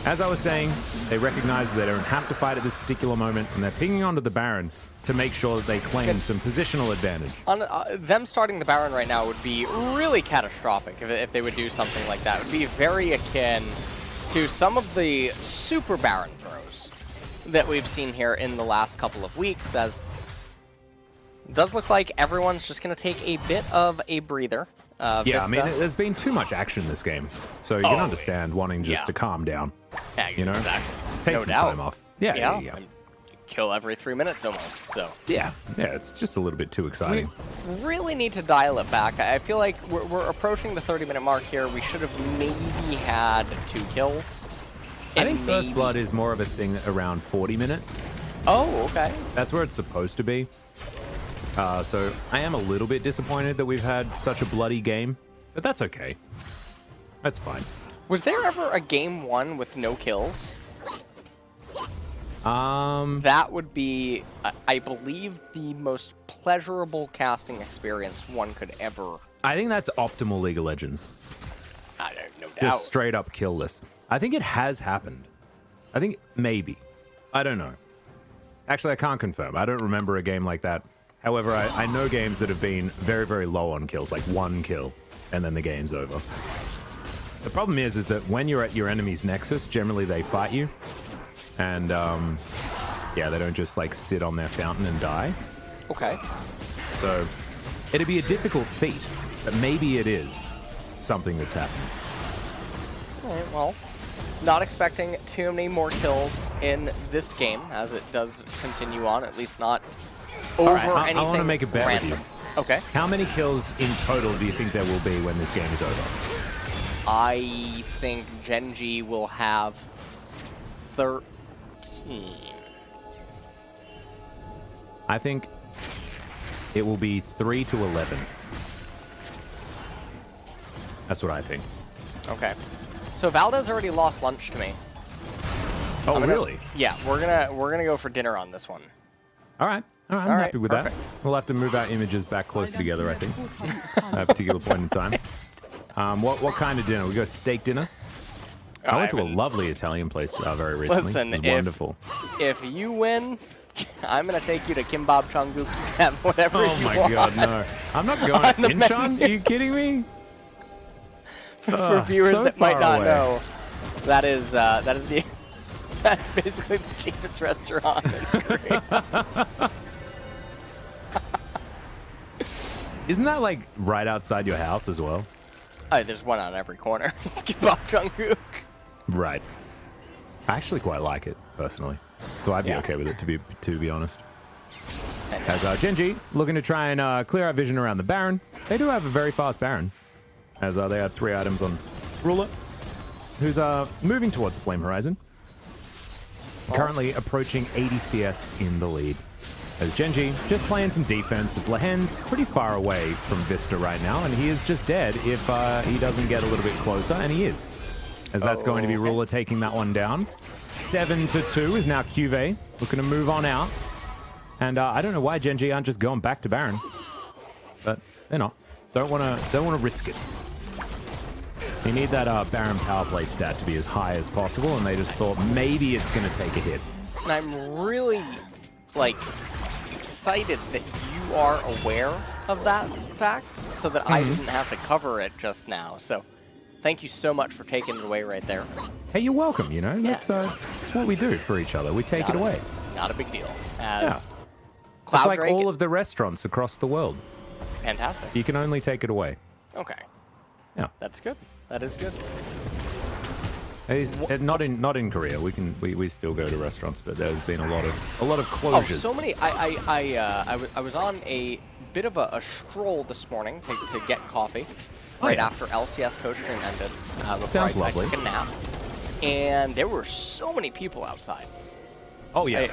as I was saying, they recognize that they don't have to fight at this particular moment, and they're pinging onto the Baron to make sure that they claim some positional advantage. Them starting the Baron right now would be really catastrophic if they would do something like that. It would be very akin to some of the super Baron throws that we've seen here in the last couple of weeks, as it does look like everyone's just going to take a bit of a breather. Yeah, Vista. I mean, there's been too much action this game, so you can understand wanting just to calm down. Yeah, you know, exactly. take some time off. Yeah. Kill every 3 minutes almost, so. Yeah, it's just a little bit too exciting. We really need to dial it back. I feel like we're approaching the 30-minute mark here. We should have maybe had 2 kills. I think First Blood is more of a thing around 40 minutes. Oh, okay. That's where it's supposed to be. So I am a little bit disappointed that we've had such a bloody game, but that's okay. That's fine. Was there ever a game 1 with no kills? That would be, I believe, the most pleasurable casting experience one could ever. I think that's optimal League of Legends. I don't know. Just straight up kill list. I think it has happened. I think maybe. I don't know. Actually, I can't confirm. I don't remember a game like that. However, I know games that have been very, very low on kills, like 1 kill, and then the game's over. The problem is that when you're at your enemy's nexus, generally they fight you. And, yeah, they don't just, like, sit on their fountain and die. Okay. So, it'd be a difficult feat, but maybe it is something that's happened. All right, well, not expecting too many more kills in this game, as it does continue on, at least not over anything I want to make a bet random. with you. Okay. How many kills in total do you think there will be when this game is over? I think Gen.G will have 13. I think it will be 3 to 11. That's what I think. Okay. So Valdez already lost lunch to me. Oh, really? Yeah, we're gonna go for dinner on this one. All right. I'm happy with that. We'll have to move our images back closer together, I think, at a particular point in time. What kind of dinner? We go steak dinner? I went to a lovely Italian place very recently. Listen, it was wonderful. If you win, I'm going to take you to Kimbab Changguk and whatever you want. Oh my god, no. I'm not going to Incheon? Are you kidding me? For viewers that might not know, that's basically the cheapest restaurant in Korea. Isn't that like right outside your house as well? There's one on every corner. Let's give up Jungkook. Right. I actually quite like it personally, so I'd be okay with it to be honest. As Gen.G looking to try and clear out vision around the Baron. They do have a very fast Baron, as they have 3 items on Ruler, who's moving towards the Flame Horizon. Currently approaching 80 CS in the lead. As Gen.G just playing some defense, as Lehen's pretty far away from Vista right now, and he is just dead if he doesn't get a little bit closer, and he is. As that's going to be Ruler taking that one down. 7-2 is now QV, looking to move on out. And I don't know why Gen.G aren't just going back to Baron, but they're not. Don't want to risk it. You need that Baron power play stat to be as high as possible, and they just thought maybe it's going to take a hit. And I'm really, like, excited that you are aware of that fact, so that I didn't have to cover it just now. So, thank you so much for taking it away right there. Hey, you're welcome. You know, that's what we do for each other. We take it away. Not a big deal. As it's like all of the restaurants across the world. Fantastic. You can only take it away. Okay. Yeah, that's good. That is good. Not in Korea. We still go to restaurants, but there's been a lot of closures. Oh, so many. I was on a bit of a stroll this morning to get coffee right after LCS coach stream ended. Sounds lovely. I took a nap, and there were so many people outside. Oh yeah,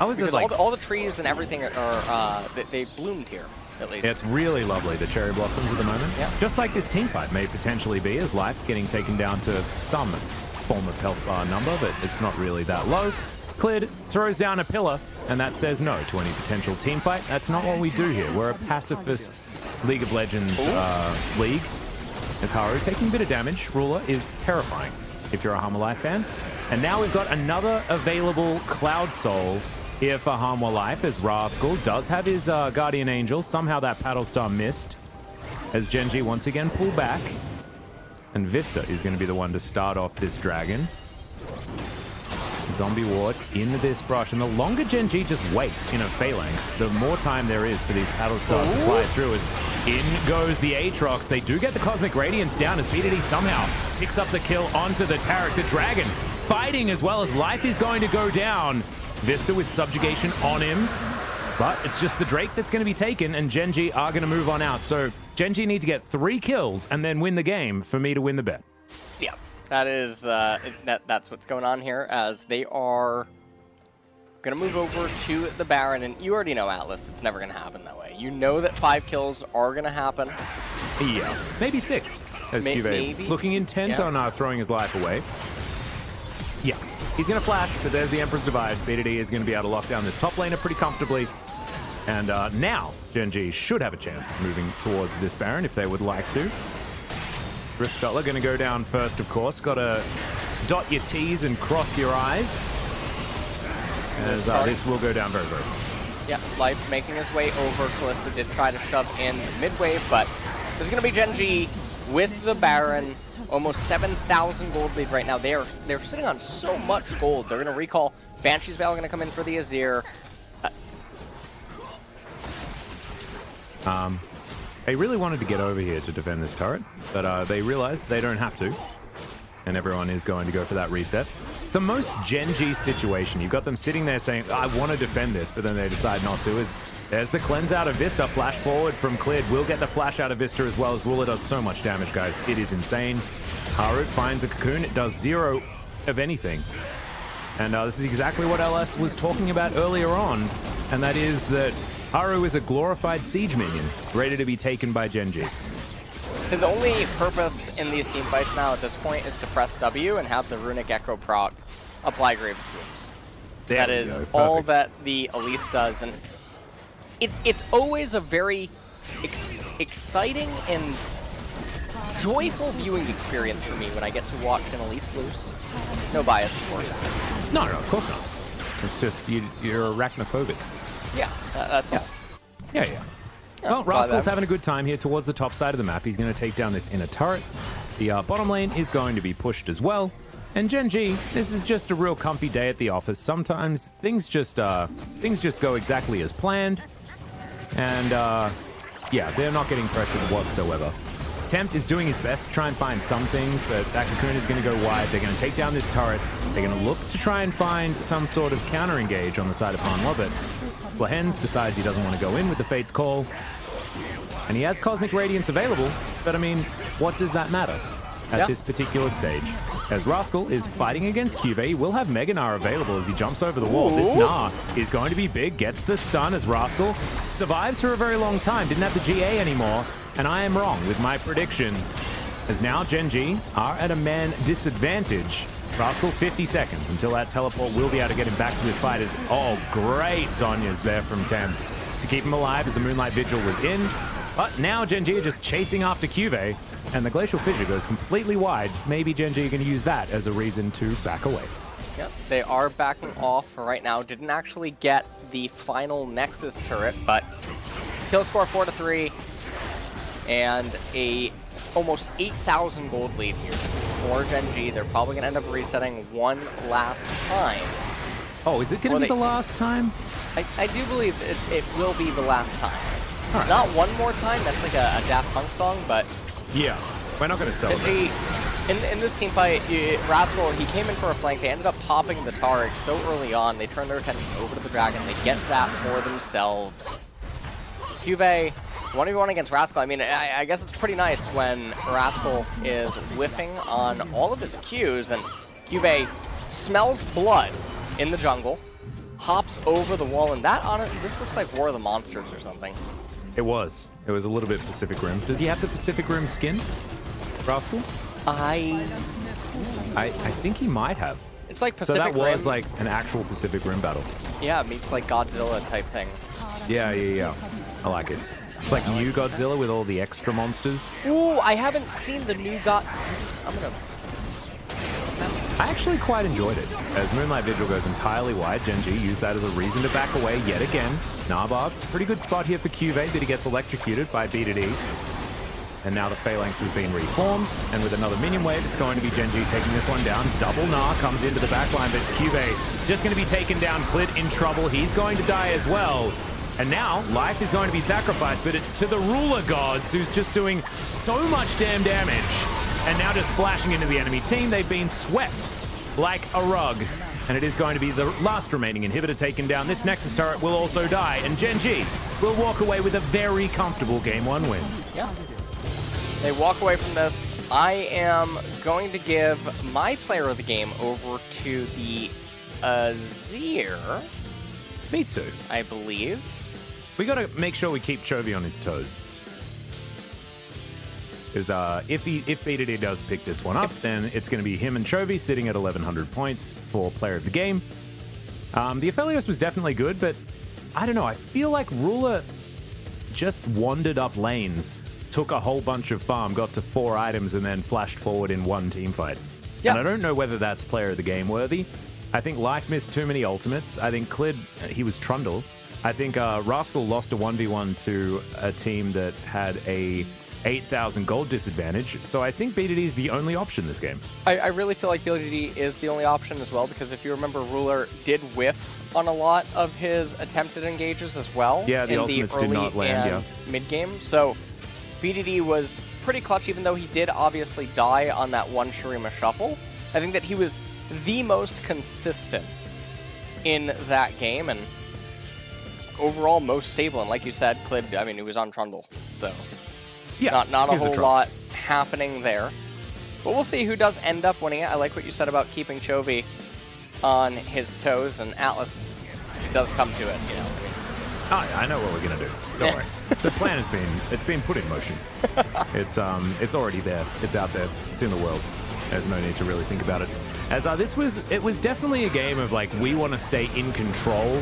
I was because like all the trees and everything are they bloomed here. At least. It's really lovely, the cherry blossoms at the moment. Yeah. Just like this team fight may potentially be, as Life getting taken down to some form of health bar number, but it's not really that low. Clid throws down a pillar, and that says no to any potential team fight. That's not what we do here. We're a pacifist League of Legends league. As Haru taking a bit of damage, Ruler is terrifying if you're a Hanwha Life fan. And now we've got another available Cloud Soul here for Hanwha Life, as Rascal does have his Guardian Angel. Somehow that Paddle Star missed, as Gen.G once again pull back. And Vista is going to be the one to start off this Dragon. Zombie Ward in this brush. And the longer Gen.G just wait in a Phalanx, the more time there is for these Paddle Stars to fly through. As in goes the Aatrox. They do get the Cosmic Radiance down, as BDD somehow picks up the kill onto the Taric. The Dragon fighting as well, as Life is going to go down. Vista with subjugation on him, but it's just the Drake that's going to be taken, and Gen.G are going to move on out. So Gen.G need to get 3 kills and then win the game for me to win the bet. Yeah, that is that's what's going on here, as they are going to move over to the Baron, and you already know, Atlas, it's never going to happen that way. You know that 5 kills are going to happen. Yeah, maybe 6, as QV looking intent on throwing his life away. Yeah, he's going to flash, but there's the Emperor's Divide. BDD is going to be able to lock down this top laner pretty comfortably. And now, Gen.G should have a chance of moving towards this Baron if they would like to. Rift Scuttler going to go down first, of course. Got to dot your T's and cross your I's. As this will go down very, very fast. Yeah, Life making his way over. Kalista did try to shove in midway, but this is going to be Gen.G with the Baron. Almost 7,000 gold lead right now. They're sitting on so much gold. They're going to recall. Banshee's Veil going to come in for the Azir. They really wanted to get over here to defend this turret, but they realized they don't have to. And everyone is going to go for that reset. It's the most Gen.G situation. You've got them sitting there saying, I want to defend this, but then they decide not to. There's the cleanse out of Vista. Flash forward from Clid. We'll get the flash out of Vista as well, as Ruler does so much damage, guys. It is insane. Haru finds a cocoon. It does 0 of anything. And this is exactly what LS was talking about earlier on. And that is that Haru is a glorified siege minion, ready to be taken by Gen.G. His only purpose in these team fights now at this point is to press W and have the Runic Echo proc apply Graves Wounds. That is all that the Elise does. And it's always a very exciting and joyful viewing experience for me when I get to watch an Elise lose. No bias, of course. No, of course not. It's just you're arachnophobic. Yeah, that's all. Yeah. Well, Rascal's having a good time here towards the top side of the map. He's going to take down this inner turret. The bottom lane is going to be pushed as well. And Gen.G, this is just a real comfy day at the office. Sometimes things just go exactly as planned. And Yeah, they're not getting pressured whatsoever. Tempt is doing his best to try and find some things, but that Cocoon is going to go wide. They're going to take down this turret. They're going to look to try and find some sort of counter-engage on the side of Hanwha, but Lahens decides he doesn't want to go in with the Fate's Call. And he has Cosmic Radiance available, but I mean, what does that matter at this particular stage? As Rascal is fighting against Cube, he will have Mega Gnar available as he jumps over the wall. This Gnar is going to be big, gets the stun as Rascal survives for a very long time, didn't have the GA anymore, and I am wrong with my prediction, as now Gen.G are at a man disadvantage. Rascal 50 seconds until that teleport will be able to get him back to this fight. Oh, great Zhonya's there from Tempt to keep him alive as the Moonlight Vigil was in. But now Gen.G are just chasing after Cuvée, and the Glacial Fissure goes completely wide. Maybe Gen.G can use that as a reason to back away. Yep, they are backing off right now. Didn't actually get the final Nexus turret, but kill score 4-3, and a almost 8,000 gold lead here for Gen.G. They're probably going to end up resetting one last time. Oh, is it going to be the last time? I do believe it will be the last time. Right. Not one more time, that's like a Daft Punk song, but... Yeah, we're not going to celebrate. In this team fight, Rascal, he came in for a flank. They ended up popping the Taric so early on. They turned their attention over to the Dragon. They get that for themselves. Cuvée, 1v1 against Rascal. I mean, I guess it's pretty nice when Rascal is whiffing on all of his Qs, and Cuvée smells blood in the jungle, hops over the wall, and this looks like War of the Monsters or something. It was. It was a little bit Pacific Rim. Does he have the Pacific Rim skin, Rascal? I think he might have. It's like Pacific Rim. So that was like an actual Pacific Rim battle. Yeah, it meets like Godzilla type thing. Yeah. I like it. It's like new Godzilla with all the extra monsters. Ooh, I haven't seen the new I actually quite enjoyed it. As Moonlight Vigil goes entirely wide, Gen.G used that as a reason to back away yet again. Narbar, pretty good spot here for Cuvée, but he gets electrocuted by B2D. And now the Phalanx has been reformed, and with another minion wave, it's going to be Gen.G taking this one down. Double Gnar comes into the backline, but Cuvée just going to be taken down. Clid in trouble. He's going to die as well. And now, life is going to be sacrificed, but it's to the Ruler Gods, who's just doing so much damn damage. And now just flashing into the enemy team. They've been swept like a rug. And it is going to be the last remaining inhibitor taken down. This Nexus turret will also die, and Gen.G will walk away with a very comfortable Game 1 win. Yeah. They walk away from this. I am going to give my player of the game over to the Azir. Me too. I believe. We got to make sure we keep Chovy on his toes. Because if B2D does pick this one up, then it's going to be him and Chovy sitting at 1,100 points for player of the game. The Aphelios was definitely good, but I don't know. I feel like Ruler just wandered up lanes, took a whole bunch of farm, got to 4 items, and then flashed forward in one team fight. Yeah. And I don't know whether that's player of the game worthy. I think Life missed too many ultimates. I think Clid, he was Trundle. I think Rascal lost a 1v1 to a team that had a 8,000 gold disadvantage, so I think BDD is the only option this game. I really feel like BDD is the only option as well, because if you remember, Ruler did whiff on a lot of his attempted engages as well. Yeah, the ultimates did not land, and mid-game, so BDD was pretty clutch, even though he did obviously die on that one Shurima shuffle. I think that he was the most consistent in that game, and overall most stable, and like you said, Clid, I mean, he was on Trundle, so... Yeah, not a whole lot happening there. But we'll see who does end up winning it. I like what you said about keeping Chovy on his toes, and Atlas does come to it, you know. Oh, yeah, I know what we're going to do. Don't worry. The plan has been put in motion. It's already there. It's out there. It's in the world. There's no need to really think about it. As it was definitely a game of like, we want to stay in control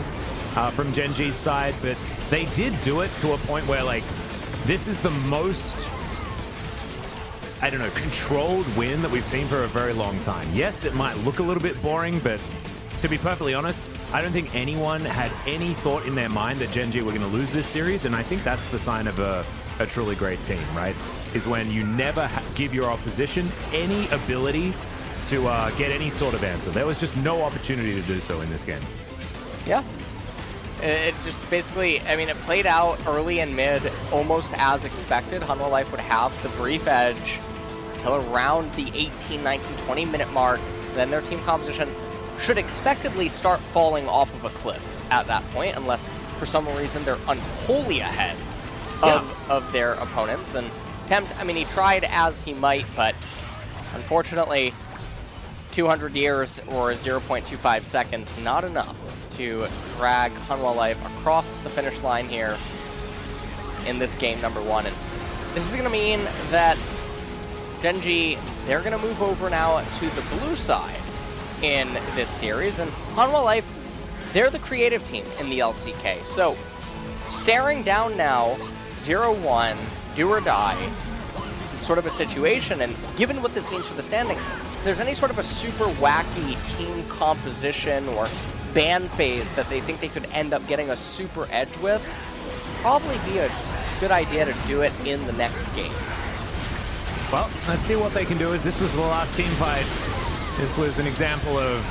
from Gen.G's side, but they did do it to a point where like, this is the most, I don't know, controlled win that we've seen for a very long time. Yes, it might look a little bit boring, but to be perfectly honest, I don't think anyone had any thought in their mind that Gen.G were going to lose this series, and I think that's the sign of a truly great team, right? Is when you never give your opposition any ability to get any sort of answer. There was just no opportunity to do so in this game. Yeah. It just basically, I mean, it played out early and mid almost as expected. Hanwha Life would have the brief edge until around the 18, 19, 20 minute mark. Then their team composition should expectedly start falling off of a cliff at that point, unless for some reason they're unholy ahead of their opponents. And Tempt, I mean, he tried as he might, but unfortunately, 200 years or 0.25 seconds, not enough to drag Hanwha Life across the finish line here in this game number 1. And this is going to mean that Gen.G, they're going to move over now to the blue side in this series. And Hanwha Life, they're the creative team in the LCK. So, staring down now, 0-1, do or die, sort of a situation, and given what this means for the standings, if there's any sort of a super wacky team composition or ban phase that they think they could end up getting a super edge with, probably be a good idea to do it in the next game. Well, let's see what they can do. As this was the last team fight, this was an example of,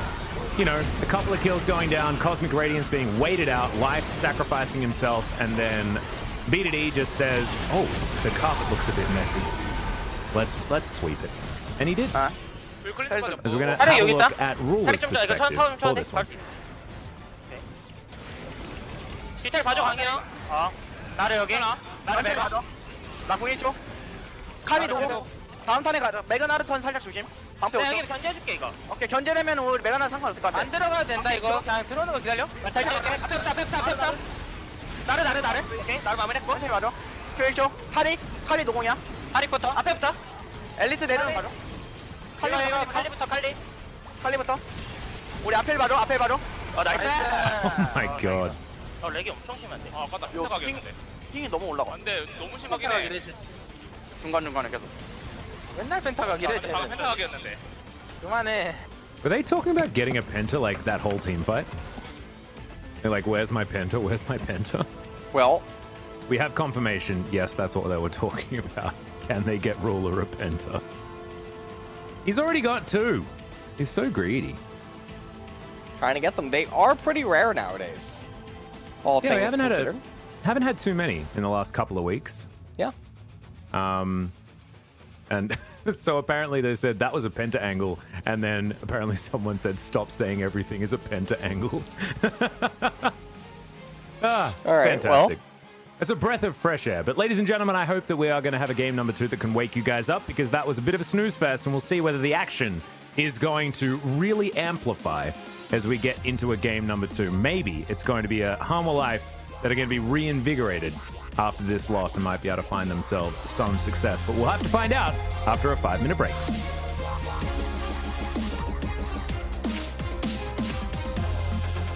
you know, a couple of kills going down, Cosmic Radiance being waited out, Life sacrificing himself, and then BDD just says, oh, the carpet looks a bit messy. Let's sweep it. And he did. As we're going to have a look at Ruler's perspective for this one. 디테일 봐줘 강이야. 나를 여기. 나를 메 봐줘. 나 공인 쪽. 칼이 노고. 다음 턴에 가자. 메가나르 턴 살짝 조심. 방패 오죠. 여기 견제해줄게 이거. 오케이 견제되면 우리 메가나르 상관없을 것 같아. 안 들어가도 된다 이거. 그냥 들어오는 거 기다려. 탈퇴. 앞에부터. 나를. 오케이. 나를 마무리했고. 천천히 봐줘. 큐 1초. 칼이 노공이야. 칼리부터. 앞에부터. 앨리스 내려오는 거 봐줘. 칼리부터. 우리 앞에 봐줘. 나이스. Oh my god. 렉이 엄청 심한데. 맞다. 핑크각이었는데. 핑이 너무 올라가. 근데 너무 심하긴 해. 중간에 계속. 맨날 펜타각이래. 방금 펜타각이었는데. 그만해. Were they talking about getting a penta like that whole team fight? They're like, where's my penta? Where's my penta? Well, we have confirmation. Yes, that's what they were talking about. Can they get Ruler a penta? He's already got 2. He's so greedy. trying to get them. They are pretty rare nowadays. All yeah, things considered. Haven't had too many in the last couple of weeks. Yeah. And so apparently they said that was a penta angle, and then apparently someone said stop saying everything is a penta angle. All right, fantastic. well. It's a breath of fresh air. But ladies and gentlemen, I hope that we are going to have a game number 2 that can wake you guys up, because that was a bit of a snooze fest, and we'll see whether the action is going to really amplify as we get into a game number 2. Maybe it's going to be a Hanwha Life that are going to be reinvigorated after this loss and might be able to find themselves some success. But we'll have to find out after a 5-minute break.